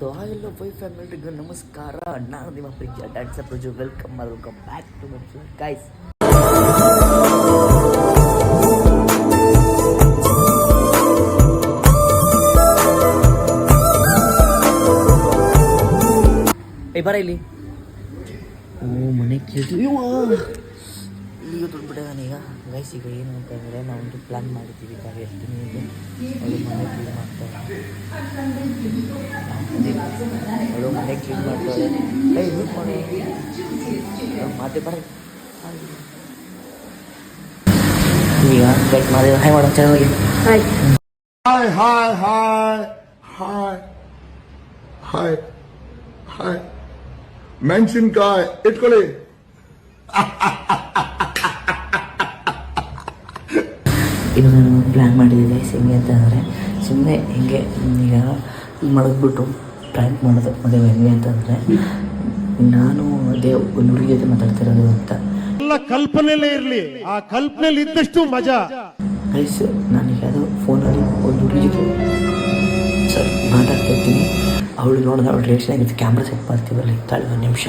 Hello Y ಫ್ಯಾಮಿಲಿಗೂ ನಮಸ್ಕಾರ. ನಾನು ನಿಮ್ಮ ಪ್ರೀತಿಯ dancer Praju. Welcome back to my channel guys. ಬರ ಇಲ್ಲಿ. ಓ ಮನೆ ಕೇಳಿ ಈಗ ದುಡ್ಬಿಟ್ಟಿದ್ದಾನೆ. ಈಗ ಗೈಸ್ ಈಗ ಏನು ಅಂತಂದರೆ ನಾವೊಂದು ಪ್ಲ್ಯಾನ್ ಮಾಡಿದ್ದೀವಿ. ಹೇಳ್ತೀನಿ ಅವಳು ಮನೆ ಕ್ಲೀನ್ ಮಾಡ್ತಾಳೆ. ಅವಳು ಮನೆ ಕ್ಲೀನ್ ಮಾಡ್ತಾಳೆ. ಯೂಸ್ ಮಾಡಿ ಮಾತೆ ಬರ. ಈಗ ಗೈಸ್ ಮಾಡಿ ಹಾಯ್ ಮಾಡೋ ಚೆನ್ನಾಗಿ. Hi hi hi hi hi hi hi ಮೆಣಸಿನ್ಕಾಯಿ ಇಟ್ಕೊಳ್ಳಿ. ಇದು ನಾನು ಪ್ಲ್ಯಾನ್ ಮಾಡಿದ್ದೆ ಹೆಂಗೆ ಅಂತಂದರೆ ಸುಮ್ಮನೆ ಹಿಂಗೆ ಈಗ ಮಡಗ್ಬಿಟ್ಟು ಪ್ರ್ಯಾಂಕ್ ಮಾಡೋದು ಮದುವೆ ಹೆಂಗೆ ಅಂತಂದರೆ ನಾನು ಅದೇ ಒಂದು ಹುಡುಗಿ ಜೊತೆ ಮಾತಾಡ್ತಿರೋದು ಅಂತ ಎಲ್ಲ ಕಲ್ಪನೆಯಲ್ಲೇ ಇರಲಿ. ಆ ಕಲ್ಪನೆಯಲ್ಲಿ ಇದ್ದಷ್ಟು ಮಜಾ. ಗೈಸ್ ನಾನೀಗ ಅದು ಫೋನಲ್ಲಿ ಒಂದು ಹುಡುಗಿ ಜೊತೆ ಸರ್ ಮಾತಾಡ್ತಾ ಇರ್ತೀನಿ. ಅವಳು ನೋಡಿದ್ರೆ ಅವಳು ರಿಯಾಕ್ಷನ್ ಆಗಿತ್ತು. ಕ್ಯಾಮ್ರಾ ಸೆಟ್ ಮಾಡ್ತೀವಲ್ಲ ಇತ್ತಾಳೆ ಒಂದು ನಿಮಿಷ.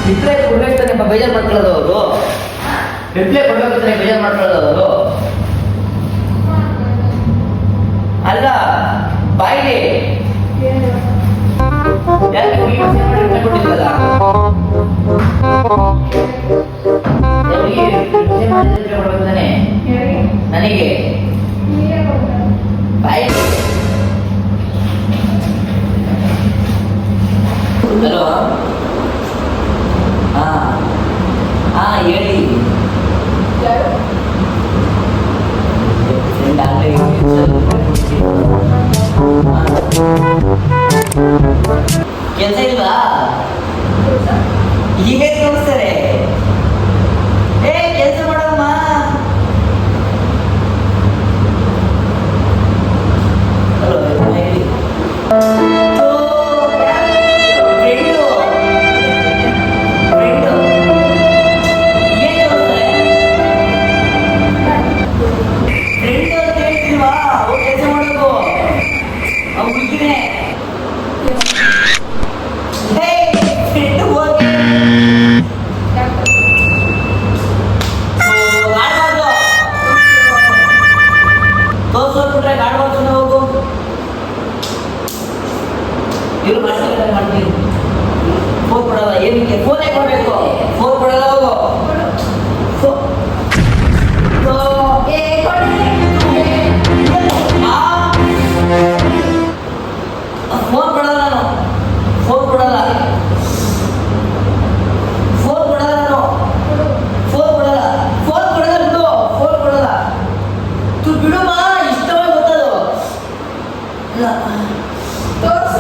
ರಿಪ್ಲೈ ಕೊಡ್ಬೇಕು ಬೇಜಾರು ಮಾಡ್ಕೊಳ್ಳೋದು ಅವರು. ರಿಪ್ಲೈ ಕೊಡ್ಬೇಕು ಬೇಜಾರು ಮಾಡ್ಕೊಳ್ಳೋದು ಅವರು. ಅಲ್ಲ ಬಾಯಿಗೆ ಯಾಕೆ ಕೊಟ್ಟಿದ್ದಲ್ಲ ನನಗೆ ಬಾಯಿಗೆ. ಹಲೋ ಹೇಳಿ. ಕೆಲಸ ಇಲ್ವಾ? ಈಗ ತೋರಿಸ್ತಾರೆ. ಕೆಲಸ ಮಾಡಮ್ಮ. ಹಲೋ ಹೇಳಿ. ಫೋನ್ ಕೊಡಲ್ಲ. ಏನಕ್ಕೆ ಫೋನೇ ಕೊಡಬೇಕು? ಫೋನ್ ಕೊಡಲ್ಲ. ಹೋಗು. ಫೋನ್ ಕೊಡಲ್ಲ ನಾನು. ಫೋನ್ ಕೊಡಲ್ಲ. ಫೋನ್ ಕೊಡಲ್ಲ ನಾನು. ಫೋನ್ ಕೊಡಲ್ಲ. ಫೋನ್ ಕೊಡಲ್ಲ ಬಿಡು. ಫೋನ್ ಕೊಡಲ್ಲ. ತು ಬಿಡುಮ. ಇಷ್ಟವಾಗಿ ಗೊತ್ತದು.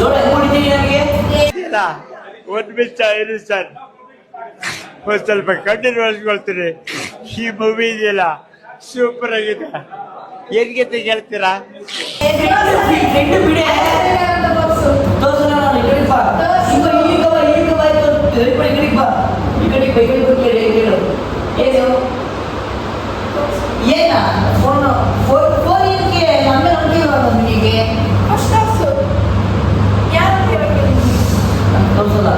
ನೋಡ ಹೆಂಗ್ ಹೊಡಿತೀನಿ ನನಗೆ. ಒಂದು ಮಿನಿಟ್ ಇರಿ ಸರ್, ಒಂದು ಸ್ವಲ್ಪ ಕಣ್ಣೀರು ಒಳಸ್ಕೊಳ್ತೀನಿ. ಈ ಮೂವಿ ಇದೆಯಲ್ಲ ಸೂಪರ್ ಆಗಿದೆ. ಏನ್ಗೆ ಹೇಳ್ತೀರಾ? ಏನ ಫೋನ್ ಫೋನ್ ಏನಕ್ಕೆ ನಮ್ಮ ನಂಬಿಕೆ ತೋರಿಸಲ್ಲ.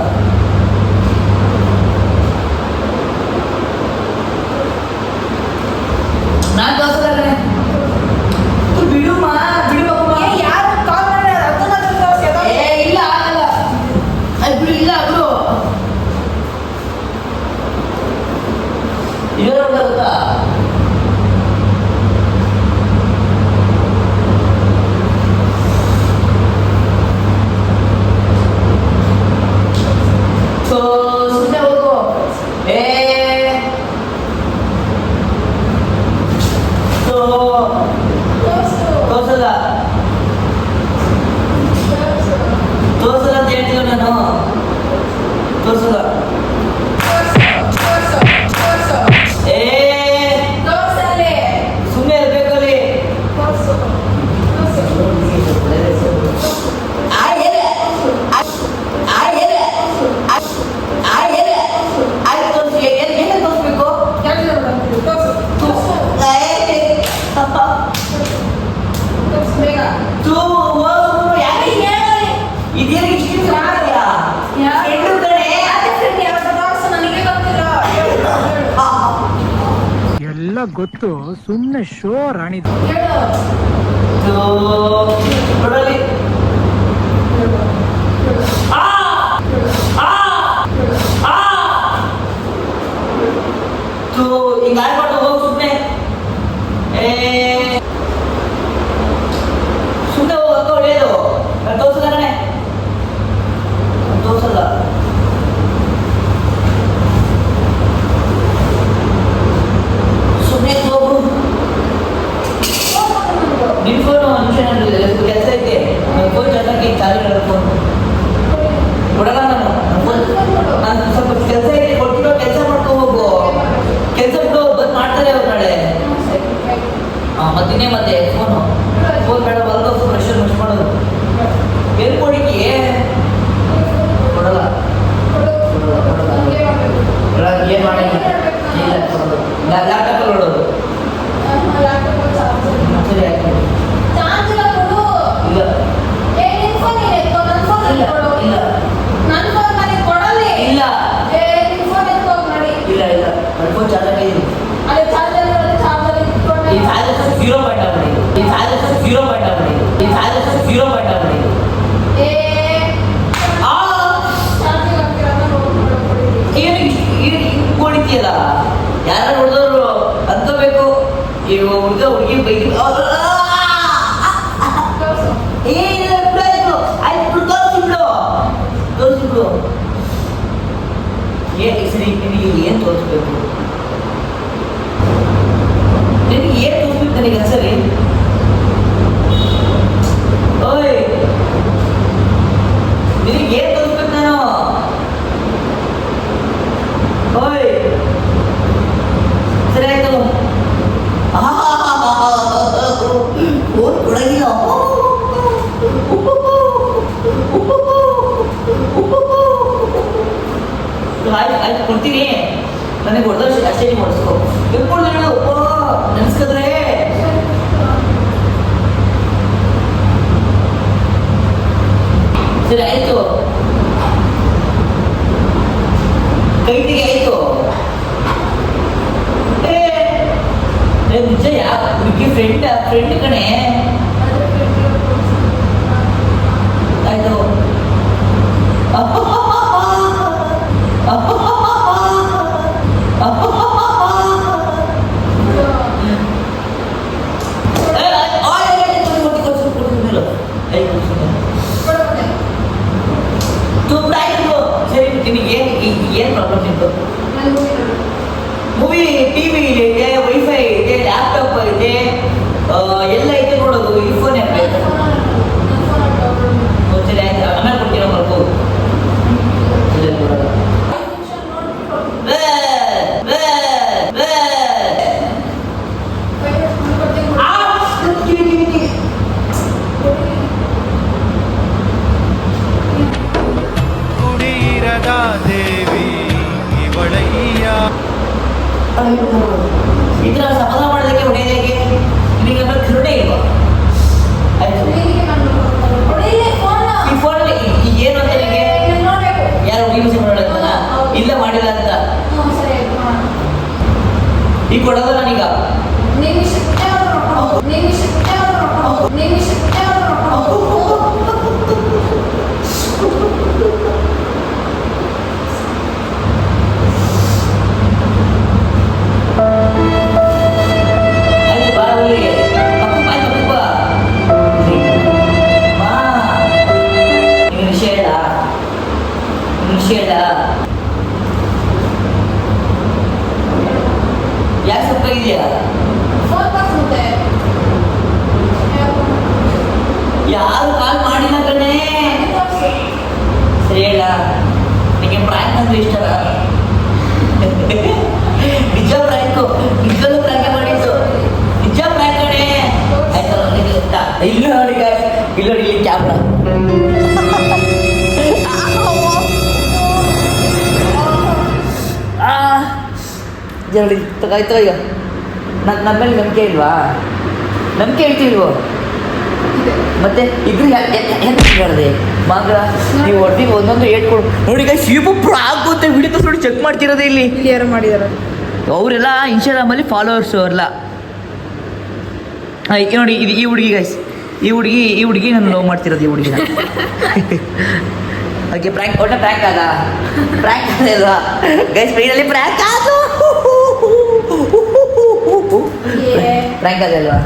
ನಾನು ತೋರಿಸಲ್ಲ. ಬಿಡುಮ ಬಿಡುವ. ಯಾರು ಕಾಲ್ ಮಾಡಿ ಇಲ್ಲ ಆಗಲ್ಲ. ಅದು ಬಿಡು. ಇಲ್ಲ ಅದು ಇರೋದು ಗೊತ್ತಾ? ಗೊತ್ತು ಸುಮ್ಮನೆ ಶೋ ರಾಣಿ ನೋಡಲಿ ಹಿಂಗ ಆಗ್ಬಾರ್ದು ಹೋಗಿ ಸುಮ್ಮನೆ ಸುಮ್ಮನೆ ಹೋಗಕ್ಕ ಒಳ್ಳೆಯದು ನಾನು ತೋರ್ಸಲ್ಲ ಕಣೆ ತೋರ್ಸಲ್ಲ ಸುಮ್ಮನೆ ಹೋಗು ನಿನ್ ಫೋನು ಕೆಲಸ ಐತೆ ನನ್ನ ಫೋನ್ ಚೆನ್ನಾಗಿ ಚಾರ್ಜ್ ಫೋನ್ ಕೊಡಲ್ಲ ನಾನು ಸ್ವಲ್ಪ ಕೆಲಸ ಐತೆ ಕೊಟ್ಟಿರೋ ಕೆಲಸ ಮಾಡ್ಕೊ ಹೋಗು ಕೆಲಸ ಬಿಟ್ಟು ಬಂದು ಮಾಡ್ತಾರೆ ಅವ್ರು ನಾಳೆ ಮತ್ತಿನ್ನೇ ಮತ್ತೆ ಫೋನ್ ಬೇಡ ಬರೋದು ಪ್ರೆಷರ್ ಮಿಸ್ ಮಾಡೋದು ಎಲ್ಲಿ ಕೊಡಿಕೆ ಕೊಡಲ್ಲ ಏನು ಮಾಡಂಗಿಲ್ಲ ಇಲ್ಲ ಕೊಡೋದು ಲ್ಯಾಪ್ಟಾಪಲ್ಲಿ ನೋಡೋದು ಸರಿ ಆಯ್ತು ಇಲ್ಲ ಇಲ್ಲ ಇಲ್ಲ ನನ್ನ ಫೋನ್ ಚಾರ್ಜ್ ಆಗಿದೆ ಈ ಚಾರ್ಜಸ್ 0 ಪಾಯಿಂಟ್ ಆಗ್ಬಿಡಿ ಈ ಚಾರ್ಜಸ್ 0 ಪಾಯಿಂಟ್ ಆಗ್ಬಿಡಿ ಈ ಚಾರ್ಜಸ್ 0 ಪಾಯಿಂಟ್ ಆಗ್ಬಿಡಿ ಕೊಡಿತೀಯಲ್ಲ ಯಾರು ನೋಡಿದವರು ಅನ್ಕೋಬೇಕು ಈಗ ಹುಡುಗಿ ಬೈಕ್ ತೋರಿಸ್ಬಿಡು ಸರಿ ನಿನಗೆ ಏನು ತೋರಿಸ್ಬೇಕು ನಿನಗೆ ಏನು ತೋರಿಸ್ಬೇಕು ನನಗೆ ಸರಿ ಓಯ್ ನಿನಗೆ ಏನು ತೋರಿಸ್ಬೇಕು ನಾನು ಓಯ್ ಸರಿ ಆಯ್ತು ಓದ್ ಕೊಡಗಿಲ್ಲ ಆಯ್ತು ಕೊಡ್ತೀನಿ ನನಗೆ ಹೊಡೆದ ಅಷ್ಟೇ ಮಾಡಿಸ್ಕೊ ಎಲ್ಕೊಂಡು ಹೇಳು ನೆನೆಸ್ಕಿದ್ರೆ ಸರಿ ಆಯ್ತು ಕೈಟಿಗೆ ಆಯ್ತು ನಿಜ ಯಾ ಹುಡುಗಿ ಫ್ರೆಂಡ್ ಕಣೆ ಆಯ್ತು ಸರಿ ನಿನಗೆ ಏನು ಪ್ರಾಬ್ಲಮ್ ನಿಂತು ಮೂವಿ ಟಿವಿ ಇದೆ ವೈಫೈ ಇದೆ ಲ್ಯಾಪ್ಟಾಪ್ ಇದೆ ಎಲ್ಲ ಐತೆ ನೋಡೋದು ಈ ಫೋನ್ ಯಾಕೆ ಸರಿ ಆಯ್ತು ಆಮೇಲೆ ಕೊಡ್ತೀರ ಬರ್ಬೋದು ಕುಡಿರದ ದೇವಿ ಇವಳಯ್ಯ ಇದರ ಸಮಾಧಾನ ಮಾಡೋದಕ್ಕೆ ಹೊಡೆಯೋದಕ್ಕೆ ನಿಮಗೆ ಕರುಣೆ ಇಲ್ವಾ ಆಯ್ತು ಈ ಫೋನಲ್ಲಿ ಏನು ಅಂತ ನಿಮಗೆ ಯಾರು ಹುಡುಗಿ ಮಾಡೋಣ ಇಲ್ಲ ಮಾಡಿಲ್ಲ ಅಂತ ಈಗ ಕೊಡೋದು ನಾನೀಗ ಯಾಕೆ ಸ್ವಲ್ಪ ಇದೆಯಾ ಯಾರು ಕಾಲ್ ಮಾಡಿಲ್ಲ ಕಣೆ ಸರಿ ಹೇಳ ನಿಮಗೆ ಪ್ರಾಂಕ್ ಅಂದ್ರೆ ಇಷ್ಟಲ್ಲ ನಿಜ ಪ್ರಾಂಕು ನಿಜಲ್ಲೂ ಪ್ರಾಂಕ್ ಮಾಡಿದ್ದು ನಿಜ ಪ್ರಾಂಕ್ ಕಣೆ ಆಯ್ತಲ್ಲ ಇಲ್ಲ ನೋಡಿ ಇಲ್ಲ ಇಲ್ಲಿ ಕ್ಯಾಮ್ರಾ ಜಲ್ದಿ ತಗಾಯ್ತು ಈಗ ನನ್ನ ಮೇಲೆ ನಂಬಿಕೆ ಇಲ್ವಾ ನಂಬಿಕೆ ಹೇಳ್ತಿಲ್ವೋ ಮತ್ತೆ ಇದ್ರ ಹೇಳಿದೆ ಮಗ ನೀವು ಹೊಡೆದಿಗೆ ಒಂದೊಂದು ಏಟ್ ಕೊಡು ನೋಡಿ ಈಗ ಶಿವಪುರ ಆಗುತ್ತೆ ವಿಡಿಯೋ ನೋಡಿ ಚೆಕ್ ಮಾಡ್ತಿರೋದೇ ಇಲ್ಲಿ ಯಾರು ಮಾಡಿದಾರೆ ಅವರೆಲ್ಲ ಇನ್ಸ್ಟಾಗ್ರಾಮಲ್ಲಿ ಫಾಲೋವರ್ಸು ಅವರೆಲ್ಲ. ನೋಡಿ ಇದು ಈ ಹುಡುಗಿ ಗೈಸ್, ಈ ಹುಡುಗಿ ನಾನು ಲವ್ ಮಾಡ್ತಿರೋದು ಈ ಹುಡುಗಿನ. ಓಕೆ ಪ್ರ್ಯಾಂಕ್ ಒಟ್ಟ ಪ್ರ್ಯಾಂಕ್ ಅಲ್ವಾ ಗೈಸ್? ಫ್ರೀನಲ್ಲಿ ಪ್ರ್ಯಾಂಕ್ ಆದು, ಪ್ರ್ಯಾಂಕ್ ಅದಲ್ವಾ?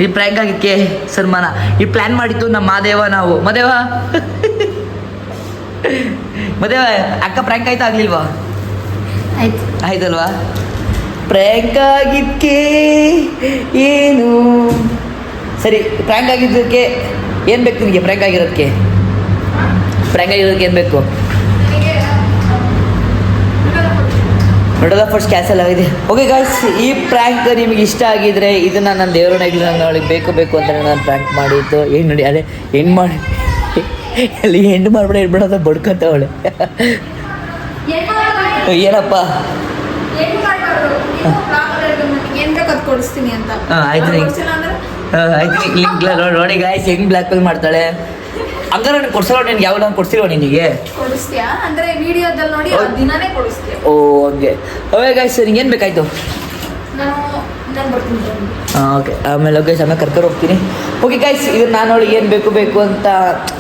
ಈ ಪ್ರ್ಯಾಂಕ್ ಆಗಿಕ್ಕೆ ಸನ್ಮಾನ ಈ ಪ್ಲ್ಯಾನ್ ಮಾಡಿತ್ತು ನಮ್ಮ ಮಾದೇವ. ನಾವು ಮದೇವ ಅಕ್ಕ ಪ್ರ್ಯಾಂಕ್ ಆಯ್ತಾ ಆಗ್ಲಿಲ್ವಾ? ಆಯ್ತಲ್ವಾ? ಪ್ರ್ಯಾಂಕ್ ಆಗಿದ್ದಕ್ಕೆ ಏನು ಸರಿ, ಪ್ರ್ಯಾಂಕ್ ಆಗಿದ್ದಕ್ಕೆ ಏನು ಬೇಕು ನಿನಗೆ? ಪ್ರ್ಯಾಂಕ್ ಆಗಿರೋದಕ್ಕೆ ಏನು ಬೇಕು? ನೋಡೋದ ಫಸ್ಟ್ ಕ್ಯಾನ್ಸಲ್ ಆಗಿದೆ. ಓಕೆ ಗಾಯ್ಸ್, ಈ ಪ್ರ್ಯಾಂಕ್ ನಿಮಗೆ ಇಷ್ಟ ಆಗಿದ್ರೆ ಇದನ್ನು ನನ್ನ ದೇವರ ನಗಲಿ ನಾನು ಅವಳಿಗೆ ಬೇಕು ಅಂತ ನಾನು ಪ್ರ್ಯಾಂಕ್ ಮಾಡಿತ್ತು. ಏನು ನೋಡಿ ಅದೇ ಹೆಣ್ಣು ಮಾಡಿ ಅಲ್ಲಿ ಹೆಣ್ಣು ಮಾಡ್ಬಿಡ ಇಡ್ಬಿಡೋದ ಬಡ್ಕೊಂತ ಅವಳೆ. ಏನಪ್ಪ ಆಯ್ತು ನೋಡಿ ಗಾಯ್ಸ್, ಹೆಂಗ್ ಬ್ಲ್ಯಾಕ್ ಮೇಲ್ ಮಾಡ್ತಾಳೆ. ಹಂಗಾರೆ ನನಗೆ ಕೊಡ್ಸಲ್ಲ, ನಿನ್ಗೆ ಯಾವ ನಾನು ಕೊಡ್ಸಿಲ್ವ ನಿನಗೆ? ಓ ಹಂಗೆ. ಓಕೆ ಗಾಯ್ಸ್, ನಿಂಗೆ ಏನು ಬೇಕಾಯ್ತು? ಓಕೆ, ಆಮೇಲೆ ಗೈಸ್ ಆಮೇಲೆ ಕರ್ಕೊಂಡು ಹೋಗ್ತೀನಿ. ಓಕೆ ಗಾಯ್ಸ್, ಇದು ನಾನು ಅವಳಿಗೆ ಏನು ಬೇಕು ಅಂತ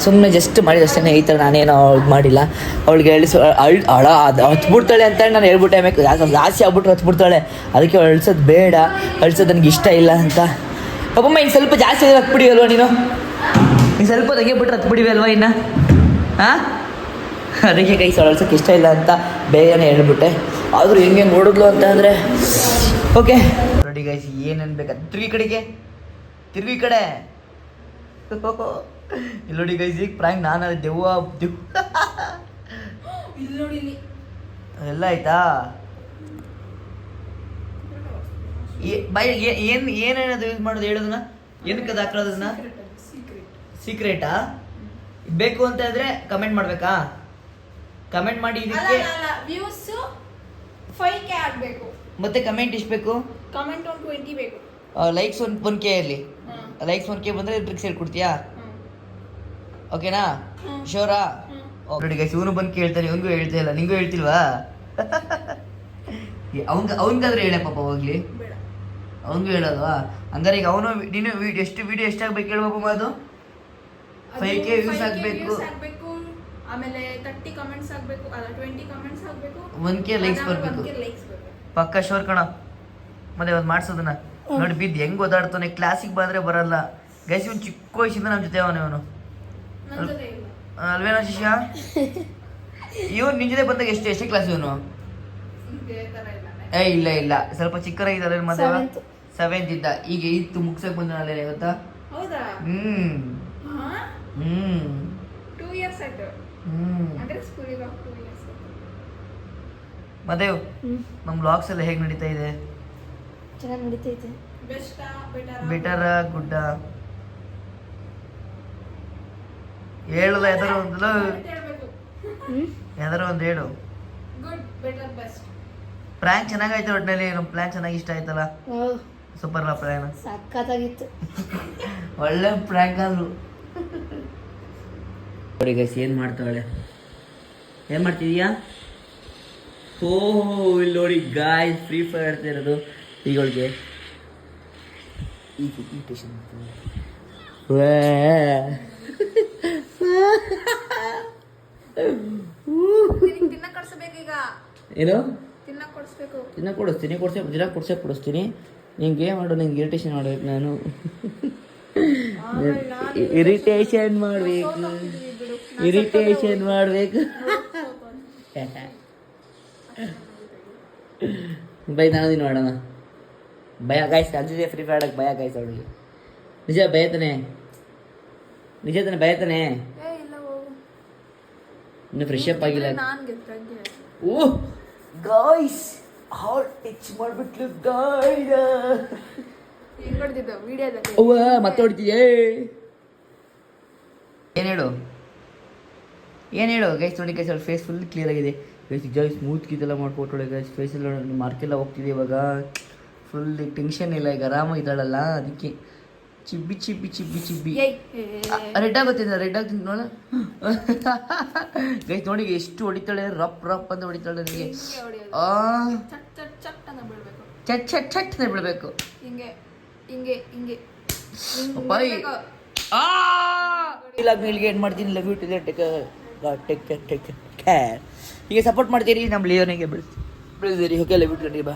ಸುಮ್ಮನೆ ಜಸ್ಟ್ ಮಾಡಿದ ಅಷ್ಟೇ. ಈ ಥರ ನಾನೇನು ಅವ್ಳಿಗೆ ಮಾಡಿಲ್ಲ. ಅವಳಿಗೆ ಅದು ಹಚ್ಬಿಡ್ತಾಳೆ ಅಂತ ನಾನು ಹೇಳ್ಬಿಟ್ಟೆ. ಆಮೇಲೆ ಜಾಸ್ತಿ ಆಗ್ಬಿಟ್ರೆ ಹಚ್ಬಿಡ್ತಾಳೆ. ಅದಕ್ಕೆ ಅಳ್ಸೋದು ಬೇಡ, ಅಳ್ಸೋದು ನನಗೆ ಇಷ್ಟ ಇಲ್ಲ ಅಂತ. ಅಪ್ಪಮ್ಮ ಇನ್ನು ಸ್ವಲ್ಪ ಜಾಸ್ತಿ ಹತ್ಬಿಡಿ ಅಲ್ವಾ ನೀನು? ಇನ್ನು ಸ್ವಲ್ಪ ತೆಗೆ ಬಿಟ್ರೆ ಹತ್ಬಿಡಿವಿ ಅಲ್ವಾ ಇನ್ನು? ಹಾಂ, ಅದಕ್ಕೆ ಗೈಸ್ ಅಳ್ಸೋಕ್ಕೆ ಇಷ್ಟ ಇಲ್ಲ ಅಂತ ಬೇಗನೆ ಹೇಳ್ಬಿಟ್ಟೆ. ಆದರೂ ಹೆಂಗೆ ನೋಡಿದ್ಲು ಅಂತ ಅಂದರೆ ಓಕೆ ನೋಡಿ ಗೈಸ್, ಏನೇನು ಬೇಕಾ ತಿರುಗಿ ಕಡೆಗೆ ತಿರುಗಿ ಕಡೆ ಇಲ್ಲಿ ನೋಡಿ ಗೈಸ್. ಈಗ ಪ್ರ್ಯಾಂಕ್ ನಾನು ದೆವ್ವ ಎಲ್ಲ ಆಯ್ತಾ? ಏನೇನದು ಯೂಸ್ ಮಾಡೋದು ಹೇಳೋದನ್ನ? ಏನಕ್ಕೆ ಅದು ಹಾಕೊಳ್ಳೋದನ್ನ? ಸೀಕ್ರೆಟಾ? ಬೇಕು ಅಂತ ಇದ್ರೆ ಕಮೆಂಟ್ ಮಾಡಬೇಕಾ? ಕಮೆಂಟ್ ಮಾಡಿ ಇದಕ್ಕೆ ಮತ್ತೆ ಕಮೆಂಟ್ ಎಷ್ಟು ಬೇಕು? ಕಮೆಂಟ್ 120 ಬೇಕು. ಲೈಕ್ಸ್ 1K ಇರಲಿ. ಲೈಕ್ಸ್ 1K ಬಂದರೆ ಟ್ರಿಕ್ಸ್ ಹೇಳ್ಕೊಡ್ತೀಯಾ? ಓಕೆನಾ? ಶೋರಾ? ನೋಡಿ ಗೈಸ್, ಇವನು ಬಂದು ಕೇಳ್ತಾನೆ, ಇವನಿಗೂ ಹೇಳ್ತಾ ಇಲ್ಲ. ನಿಂಗೂ ಹೇಳ್ತಿಲ್ವಾ? ಅವನಿಗಾದ್ರೆ ಹೇಳೇ ಪಾಪ ಹೋಗ್ಲಿ, ಅವನಿಗೂ ಹೇಳೋಲ್ವಾ? ಹಂಗಾರೆ ಈಗ ಅವನು ನೀನು ವಿಡಿಯೋ ಎಷ್ಟಾಗಬೇಕು ಹೇಳ್ಬಪ್ಪ? ಅದು 5K ವ್ಯೂಸ್ ಆಗಬೇಕು, ಆಮೇಲೆ 30 ಕಮೆಂಟ್ಸ್ ಆಗಬೇಕು, ಅಲ್ಲ 20 ಕಮೆಂಟ್ಸ್ ಆಗಬೇಕು, 1K ಲೈಕ್ಸ್ ಬರಬೇಕು. ಪಕ್ಕ ಶೋರ್ ಕಣ. ಮತ್ತೆ ಒಂದು ಮಾಡ್ಸೋದನ್ನ ನೋಡಿ, ಬಿದ್ದು ಹೆಂಗ್ ಓದಾಡ್ತಾನೆ. ಕ್ಲಾಸಿಗೆ ಬಂದ್ರೆ ಬರಲ್ಲ ಗೈಸ್. ಇವನು ಚಿಕ್ಕ ವಯಸ್ಸಿಂದ ನಮ್ಮ ಜೊತೆ ಅವನು ಅಲ್ವೇನೋ ಶಿಷ್ಯ? ಇವನು ನಿನ್ ಜೊತೆ ಬಂದಾಗ ಎಷ್ಟೇ ಕ್ಲಾಸ್ ಇವನು? ಇಲ್ಲ ಸ್ವಲ್ಪ ಚಿಕ್ಕರಾಗಿದ್ದಾರೆ. ಮತ್ತೆ 7th ಇದ್ದ, ಈಗ 8th ಮುಗ್ಸಕ್ ಬಂದನಲ್ಲ ಇವತ್ತಾ? ಮತ್ತೆ ನಮ್ಮ ಬ್ಲಾಗ್ಸ್ ಎಲ್ಲ ಹೇಗೆ ನಡೀತಾ ಇದೆ? ಚೆನ್ನಾಗಿ ನಡೀತೈತೆ. ಬೆಟರ ಗುಡ್ಡ ಹೇಳಲ್ಲ, ಯಾವ್ದಾರ ಒಂದು ಹೇಳು. ಪ್ಲಾನ್ ಚೆನ್ನಾಗೈತೆ ಒಟ್ಟಿನಲ್ಲಿ. ನಮ್ಮ ಪ್ಲಾನ್ ಚೆನ್ನಾಗಿ ಇಷ್ಟ ಆಯ್ತಲ್ಲ? ಸೂಪರ್ ಅಲ್ಲ ಪ್ಲಾನ್? ಸಕ್ಕತ್ತಾಗಿತ್ತು. ಒಳ್ಳೆ ಪ್ರ್ಯಾಂಕ್ ಆದ್ರು. ನೋಡಿ ಗೈಸ್, ಏನು ಮಾಡ್ತಾಳೆ? ಏನು ಮಾಡ್ತಿದೀಯಾ? ಓಹೋ, ಇಲ್ಲಿ ನೋಡಿ ಗಾಯ್ಸ್, ಫ್ರೀ ಫೈರ್ ಆಡ್ತಾ ಇರೋದು ಈಗಳಿಗೆ. ಏನು ತಿನ್ನ ಕೊಡಿಸ್ತೀನಿ. ನೀನು ಗೇಮ್ ಮಾಡು, ನಿಂಗೆ ಇರಿಟೇಷನ್ ಮಾಡ್ಬೇಕು. ನಾನು ಇರಿಟೇಷನ್ ಮಾಡಬೇಕು. ಬೈ ನಾನು ನೋಡೋಣ. ಭಯ ಗಾಯ್ಸ್, ಅಂಜಿದೆ ಫ್ರೀ ಫೈರ್ ಆಡಕ್ಕೆ. ಭಯ ಗಾಯ್ಸ್ ಅವಳಿಗೆ. ನಿಜ ಭಯತಾನೆ? ಭಯತಾನೆ? ಇನ್ನು ಫ್ರೆಶ್ ಅಪ್ ಆಗಿಲ್ಲ. ಓಹ್ ಗಾಯ್ಸ್, ಹಾರ್ಟ್ ಟಚ್ ಮಾಡ್ಬಿಟ್ಲು ಗಾಯ್ಸ್. ಮತ್ತೆ ಹೊಡಿತೀಯೇ? ಏನು ಹೇಳು ಗೈಸ್? ನೋಡಿ ಗೈಸ್, ಅವ್ಳ ಫೇಸ್ ಫುಲ್ ಕ್ಲಿಯರ್ ಆಗಿದೆ ಗೈಸ್. ಜಾಯ್ ಸ್ಮೂತ್ ಗಿದೆಲ್ಲ ಮಾಡ್ಕೊಟ್ಟೊಳೆ ಗೈಸ್. ಫೇಸೆಲ್ಲ ಮಾರ್ಕೆಲ್ಲ ಹೋಗ್ತಿದೆ ಇವಾಗ. ಫುಲ್ ಟೆನ್ಷನ್ ಇಲ್ಲ, ಈಗ ಆರಾಮಾಗಿದ್ದಾಳಲ್ಲ, ಅದಕ್ಕೆ ಚಿಬ್ಬಿ ರೆಡ್ ಆಗುತ್ತಿದ್ದ ನೋಡ ಗೈಸ್. ನೋಡಿ ಎಷ್ಟು ಹೊಡಿತಾಳೆ, ರಪ್ ಅಂತ ಹೊಡಿತಾಳೆ ನನಗೆ. ಚಟ್ ಚಟ್ ಚಟ್ ಅಂತ ಬಿಡಬೇಕು. ಹಿಂಗೆ ಹಿಂಗೆ ಹಿಂಗೆ ಹಿಂಗೆ ಬಾಯ್. ಮಾಡ್ಬೇಕು. ಇಲ್ಲ ಮೇಲ್ಗೆ ಏನು ಮಾಡ್ತೀನಿ, love you too take care. ಹೀಗೆ ಸಪೋರ್ಟ್ ಮಾಡ್ತೀರಿ ನಮ್ಮ ಲಿಯೋನಿಗೆ ಬೆಳೆಸಿರಿ. ಓಕೆ, ಲವ್ ಯು ಟು ಬಾ.